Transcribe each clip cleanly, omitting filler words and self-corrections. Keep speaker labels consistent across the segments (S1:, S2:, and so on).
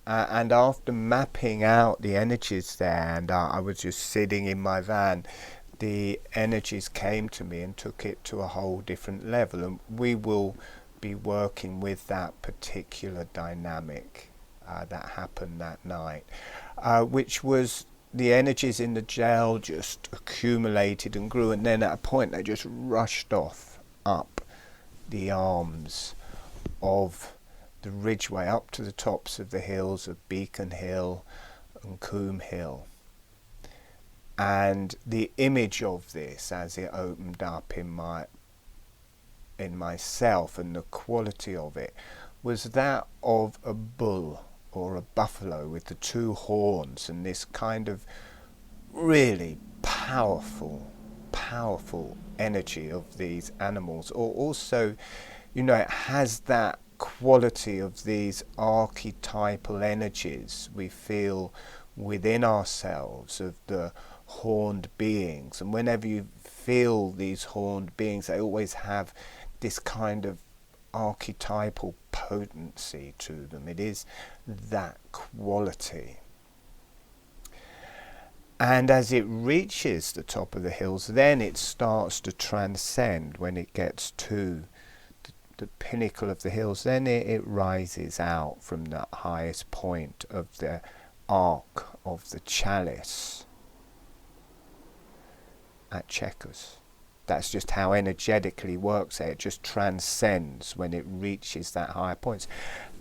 S1: And after mapping out the energies there, and I was just sitting in my van, the energies came to me and took it to a whole different level. And we will be working with that particular dynamic that happened that night, which was the energies in the gel just accumulated and grew, and then at a point they just rushed off up the arms of the ridgeway up to the tops of the hills of Beacon Hill and Coombe Hill. And the image of this as it opened up in myself, and the quality of it, was that of a bull or a buffalo with the two horns, and this kind of really powerful energy of these animals. Or also, it has that quality of these archetypal energies we feel within ourselves of the horned beings. And whenever you feel these horned beings, they always have this kind of archetypal potency to them. It is that quality. And as it reaches the top of the hills, then it starts to transcend. When it gets to the pinnacle of the hills, then it rises out from the highest point of the arc of the chalice at Chequers. That's just how energetically works it. It just transcends when it reaches that higher point.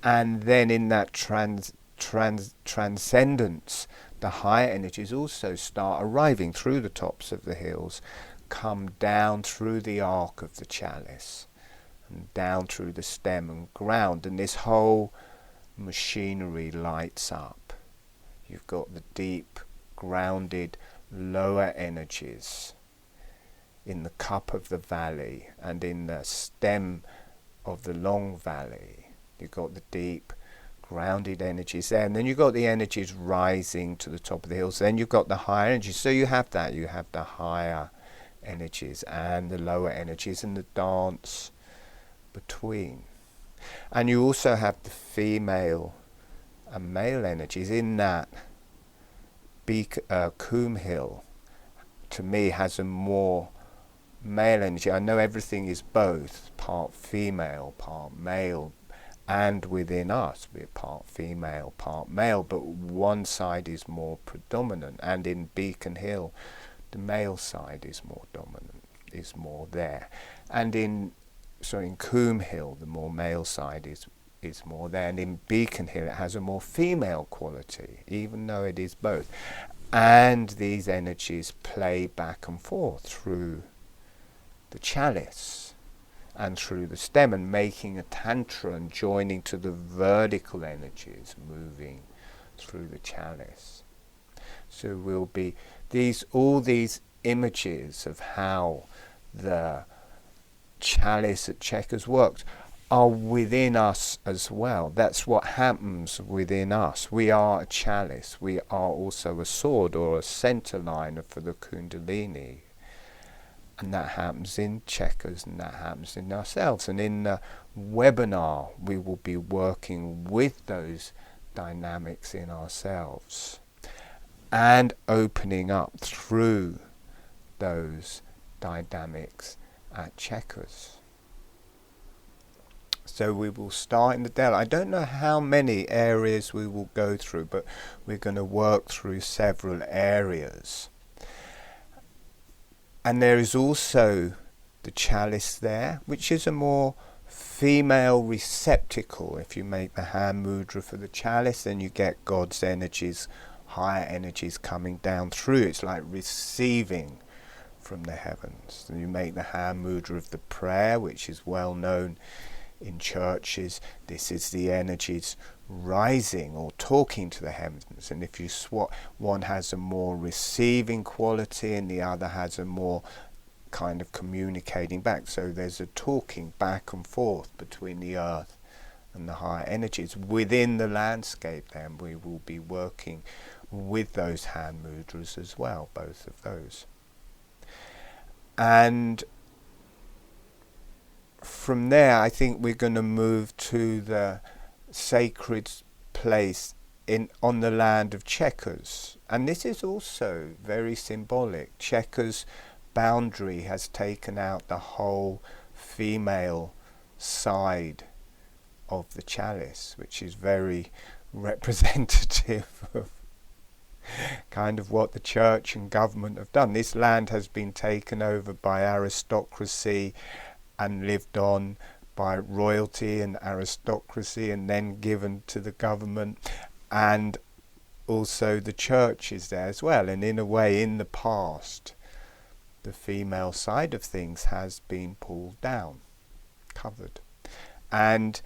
S1: And then in that transcendence, the higher energies also start arriving through the tops of the hills, come down through the arc of the chalice, and down through the stem and ground, and this whole machinery lights up. You've got the deep, grounded, lower energies in the cup of the valley and in the stem of the long valley. You've got the deep, grounded energies there, and then you've got the energies rising to the top of the hills. Then you've got the higher energies. So you have the higher energies and the lower energies, and the dance between. And you also have the female and male energies in that. Coombe Hill, to me, has a more male energy. I know everything is both, part female, part male, and within us we're part female, part male, but one side is more predominant, and in Beacon Hill the male side is more dominant, is more there, and in Coombe Hill the more male side is more there, and in Beacon Hill it has a more female quality, even though it is both. And these energies play back and forth through the chalice and through the stem, and making a tantra and joining to the vertical energies moving through the chalice. So will be all these images of how the chalice at Chequers works are within us as well. That's what happens within us. We are a chalice. We are also a sword or a center line for the Kundalini. And that happens in Chequers, and that happens in ourselves. And in the webinar, we will be working with those dynamics in ourselves and opening up through those dynamics at Chequers. So we will start in the Dell. I don't know how many areas we will go through, but we're going to work through several areas. And there is also the chalice there, which is a more female receptacle. If you make the hand mudra for the chalice, then you get God's energies, higher energies coming down through. It's like receiving from the heavens. And you make the hand mudra of the prayer, which is well known in churches. This is the energies rising or talking to the heavens. And if you swap, one has a more receiving quality and the other has a more kind of communicating back. So there's a talking back and forth between the earth and the higher energies. Within the landscape then we will be working with those hand mudras as well, both of those. And from there I think we're going to move to the sacred place on the land of Chequers. And this is also very symbolic. Chequers' boundary has taken out the whole female side of the chalice, which is very representative of kind of what the church and government have done. This land has been taken over by aristocracy and lived on by royalty and aristocracy, and then given to the government, and also the church is there as well. And in a way, in the past, the female side of things has been pulled down, covered. And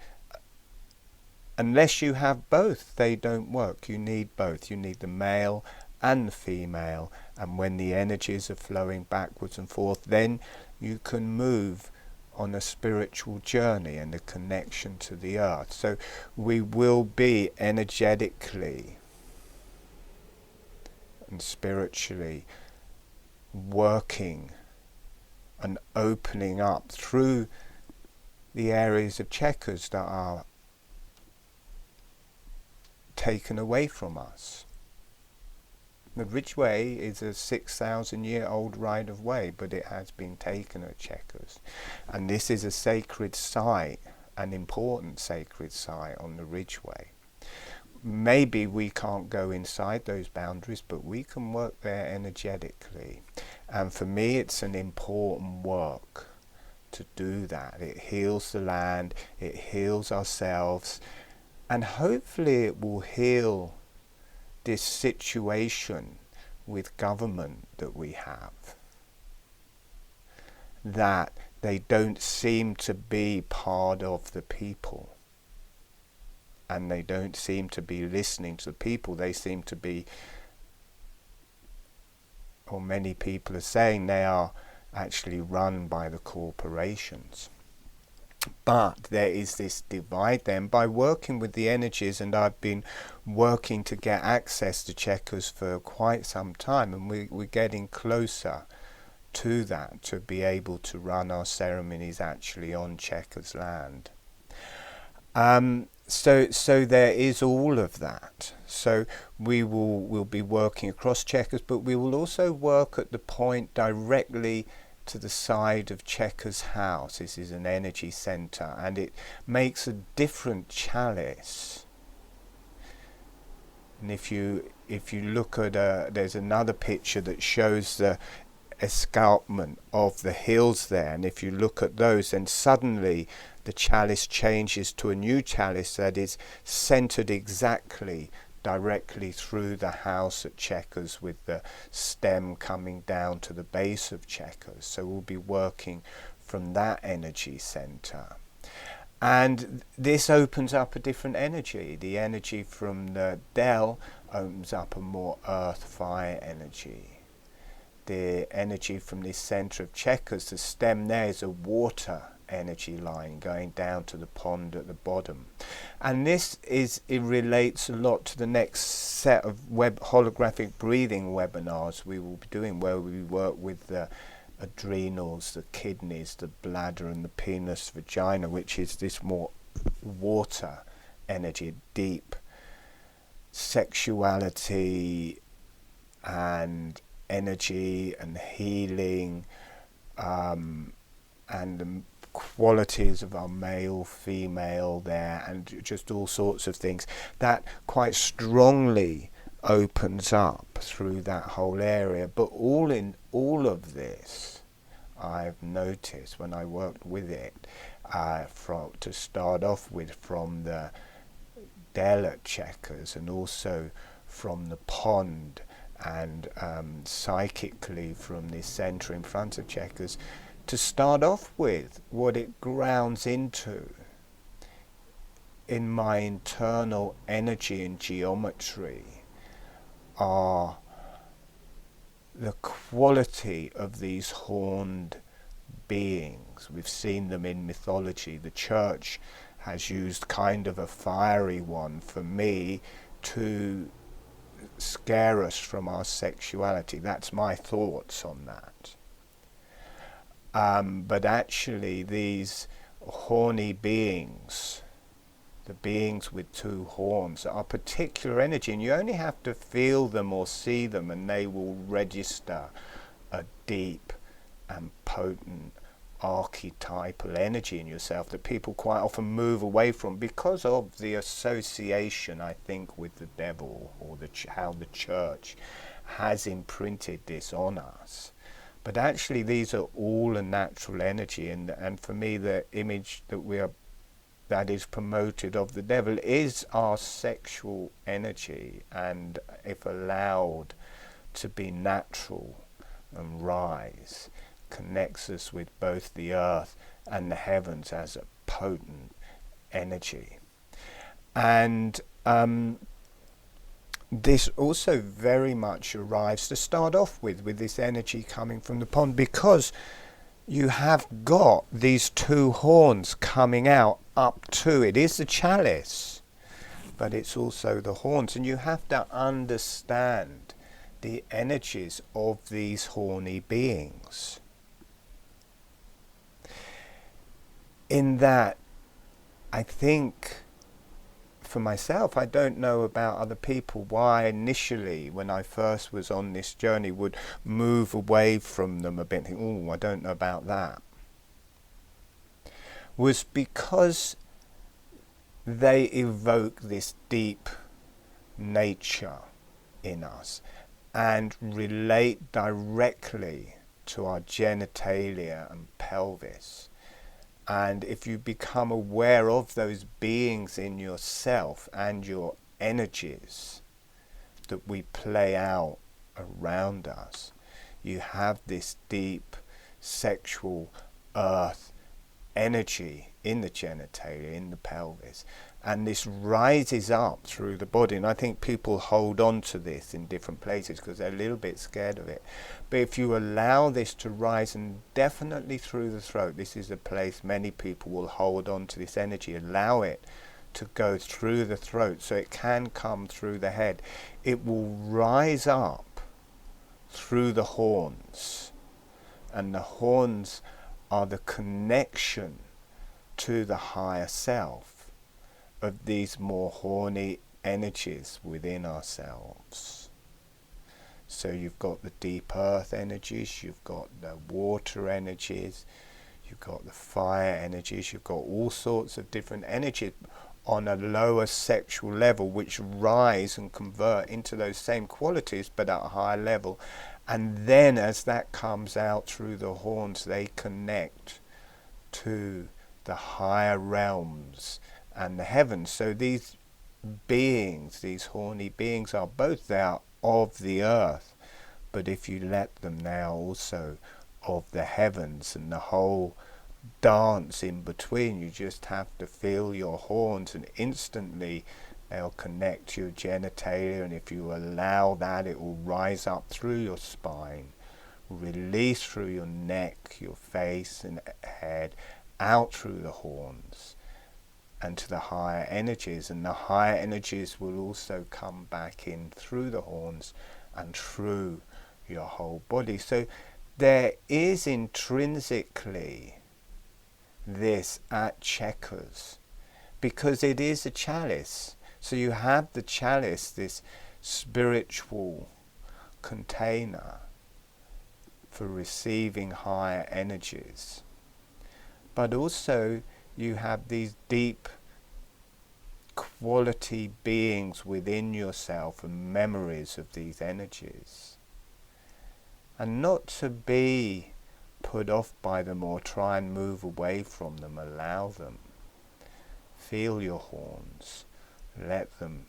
S1: unless you have both, they don't work. You need both. You need the male and the female. And when the energies are flowing backwards and forth, then you can move on a spiritual journey and a connection to the earth. So we will be energetically and spiritually working and opening up through the areas of Chequers that are taken away from us. The Ridgeway is a 6,000-year-old right of way, but it has been taken at Chequers. And this is a sacred site, an important sacred site on the Ridgeway. Maybe we can't go inside those boundaries, but we can work there energetically. And for me, it's an important work to do that. It heals the land, it heals ourselves, and hopefully it will heal this situation with government that we have, that they don't seem to be part of the people, and they don't seem to be listening to the people. They seem to be, or many people are saying, they are actually run by the corporations. But there is this divide then. By working with the energies, and I've been working to get access to Chequers for quite some time, and we're getting closer to that, to be able to run our ceremonies actually on Chequers land. So there is all of that. So we'll be working across Chequers, but we will also work at the point directly to the side of Chequers house. This is an energy center, and it makes a different chalice. And if you look at there's another picture that shows the escarpment of the hills there, and if you look at those, then suddenly the chalice changes to a new chalice that is centered exactly directly through the house at Chequers, with the stem coming down to the base of Chequers. So we'll be working from that energy center. And this opens up a different energy. The energy from the Dell opens up a more earth fire energy. The energy from this center of Chequers, the stem there, is a water energy line going down to the pond at the bottom. And it relates a lot to the next set of holographic breathing webinars we will be doing, where we work with the adrenals, the kidneys, the bladder and the penis, vagina, which is this more water energy, deep sexuality and energy and healing, and the qualities of our male, female there, and just all sorts of things that quite strongly opens up through that whole area. But all of this, I've noticed when I worked with it, to start off with, from the Dell at Chequers, and also from the pond, and psychically from this centre in front of Chequers, to start off with, what it grounds into in my internal energy and geometry are the quality of these horned beings. We've seen them in mythology. The church has used kind of a fiery one for me to scare us from our sexuality. That's my thoughts on that. But actually these horny beings the beings with two horns are particular energy, and you only have to feel them or see them and they will register a deep and potent archetypal energy in yourself that people quite often move away from because of the association, I think, with the devil, or how the church has imprinted this on us. But actually these are all a natural energy, and for me the image that is promoted of the devil is our sexual energy, and if allowed to be natural and rise, connects us with both the earth and the heavens as a potent energy. And this also very much arrives to start off with this energy coming from the pond, because you have got these two horns coming out up to it. It is the chalice, but it's also the horns, and you have to understand the energies of these horny beings. In that, I think, for myself, I don't know about other people, why initially when I first was on this journey would move away from them a bit and think, oh, I don't know about that, was because they evoke this deep nature in us and relate directly to our genitalia and pelvis. And if you become aware of those beings in yourself and your energies that we play out around us, you have this deep sexual earth energy in the genitalia, in the pelvis, and this rises up through the body. And I think people hold on to this in different places because they're a little bit scared of it. But if you allow this to rise, and definitely through the throat, this is a place many people will hold on to this energy, allow it to go through the throat so it can come through the head. It will rise up through the horns, and the horns are the connection to the higher self of these more horny energies within ourselves. So you've got the deep earth energies, you've got the water energies, you've got the fire energies, you've got all sorts of different energies on a lower sexual level which rise and convert into those same qualities but at a higher level. And then as that comes out through the horns, they connect to the higher realms and the heavens. So these beings, these horny beings, are both there of the earth, but if you let them now also of the heavens, and the whole dance in between. You just have to feel your horns, and instantly they'll connect to your genitalia, and if you allow that, it will rise up through your spine, release through your neck, your face and head, out through the horns and to the higher energies, and the higher energies will also come back in through the horns and through your whole body. So there is intrinsically this at Chequers, because it is a chalice. So you have the chalice, this spiritual container for receiving higher energies, but also you have these deep quality beings within yourself and memories of these energies, and not to be put off by them or try and move away from them. Allow them, feel your horns, let them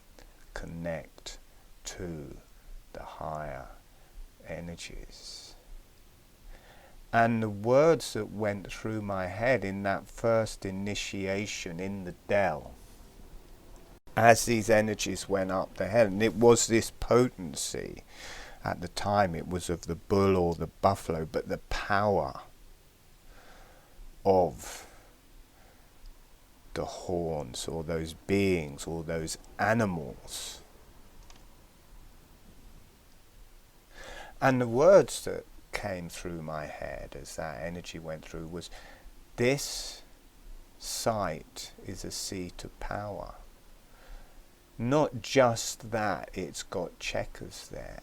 S1: connect to the higher energies. And the words that went through my head in that first initiation in the dell, as these energies went up the head, and it was this potency. At the time it was of the bull or the buffalo, but the power of the horns, or those beings, or those animals. And the words that came through my head as that energy went through was, this site is a seat of power. Not just that it's got checkers there,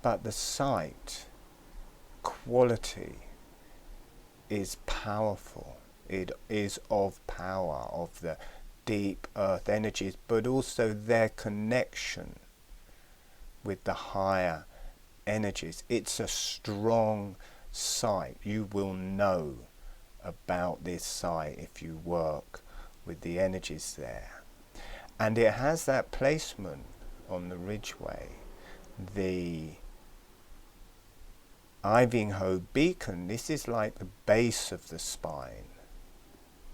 S1: but the site quality is powerful. It is of power, of the deep earth energies, but also their connection with the higher energies. It's a strong site. You will know about this site if you work with the energies there. And it has that placement on the ridgeway. The Ivinghoe beacon, this is like the base of the spine,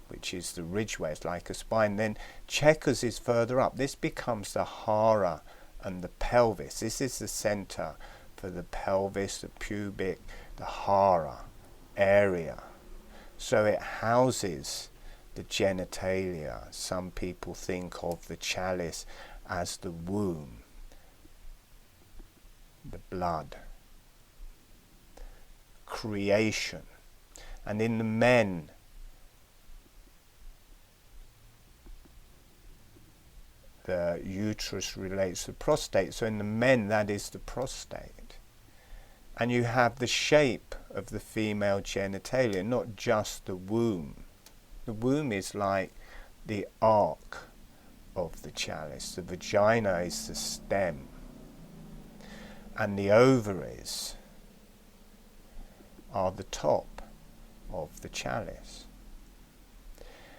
S1: which is the ridgeway. It's like a spine. Then Chequers is further up. This becomes the hara and the pelvis. This is the center for the pelvis, the pubic, the hara area. So it houses the genitalia. Some people think of the chalice as the womb, the blood, creation. And in the men, the uterus relates to the prostate. So in the men, that is the prostate. And you have the shape of the female genitalia, not just the womb. The womb is like the arc of the chalice. The vagina is the stem. And the ovaries are the top of the chalice.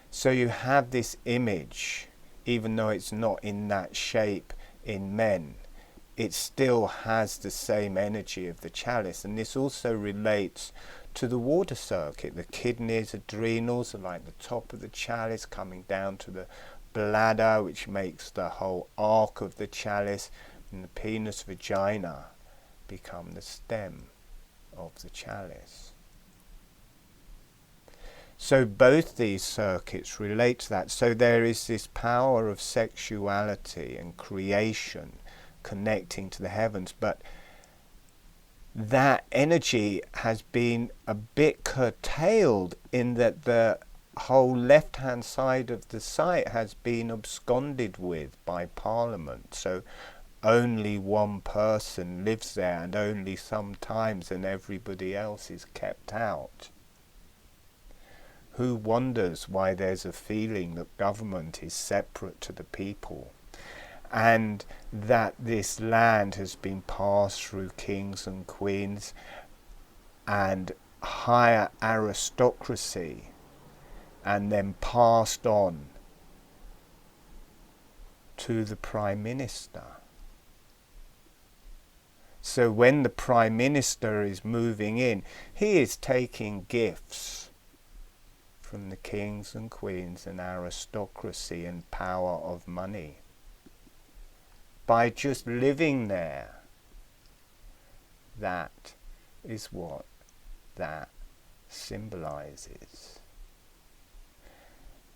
S1: So you have this image, even though it's not in that shape in men, it still has the same energy of the chalice. And this also relates to the water circuit. The kidneys, adrenals are like the top of the chalice coming down to the bladder, which makes the whole arc of the chalice, and the penis, vagina become the stem of the chalice. So both these circuits relate to that. So there is this power of sexuality and creation connecting to the heavens, but that energy has been a bit curtailed in that the whole left-hand side of the site has been absconded with by Parliament. So only one person lives there, and only sometimes, and everybody else is kept out. Who wonders why there's a feeling that government is separate to the people, and that this land has been passed through kings and queens and higher aristocracy, and then passed on to the Prime Minister. So when the Prime Minister is moving in, he is taking gifts from the kings and queens and aristocracy and power of money by just living there. That is what that symbolizes.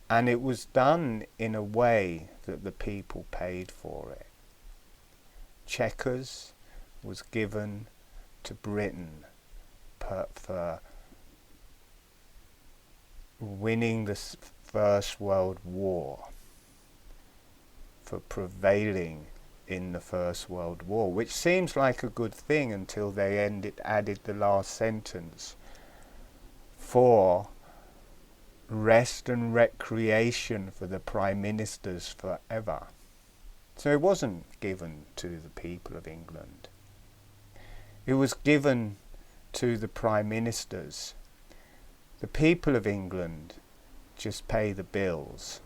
S1: And it was done in a way that the people paid for it. Chequers was given to Britain for winning the First World War, for prevailing in the First World War, which seems like a good thing until they added the last sentence, for rest and recreation for the Prime Ministers forever. So it wasn't given to the people of England. It was given to the Prime Ministers. The people of England just pay the bills.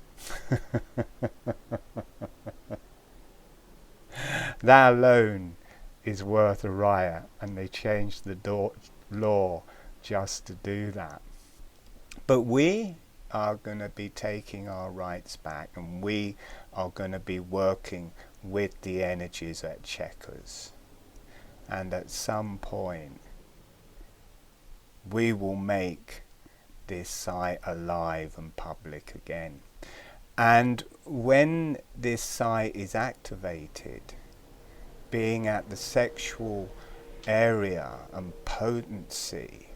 S1: That alone is worth a riot, and they changed the law just to do that. But we are going to be taking our rights back, and we are going to be working with the energies at Chequers. And at some point, we will make this site alive and public again. And when this site is activated, being at the sexual area and potency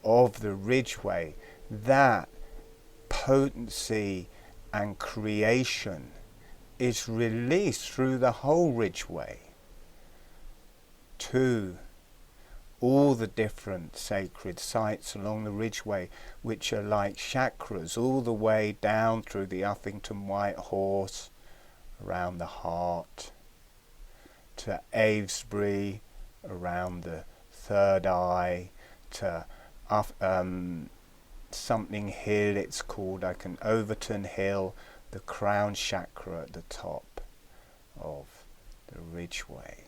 S1: of the ridgeway, that potency and creation is released through the whole ridgeway to all the different sacred sites along the ridgeway, which are like chakras, all the way down through the Uffington White Horse, around the heart, to Avesbury, around the third eye, to something hill it's called, like an Overton Hill, the crown chakra at the top of the ridgeway.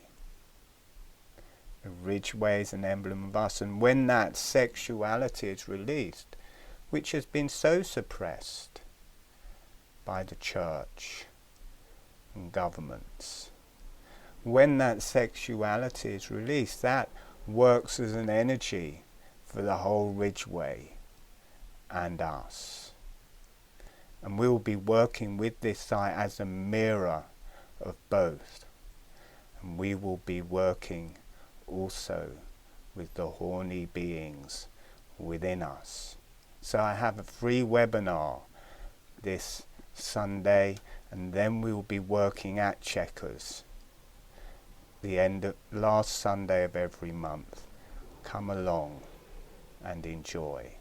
S1: The ridgeway is an emblem of us, and when that sexuality is released, which has been so suppressed by the church and governments, when that sexuality is released, that works as an energy for the whole ridgeway and us. And we will be working with this site as a mirror of both. And we will be working also with the horny beings within us. So I have a free webinar this Sunday, and then we will be working at Chequers the last Sunday of every month. Come along and enjoy.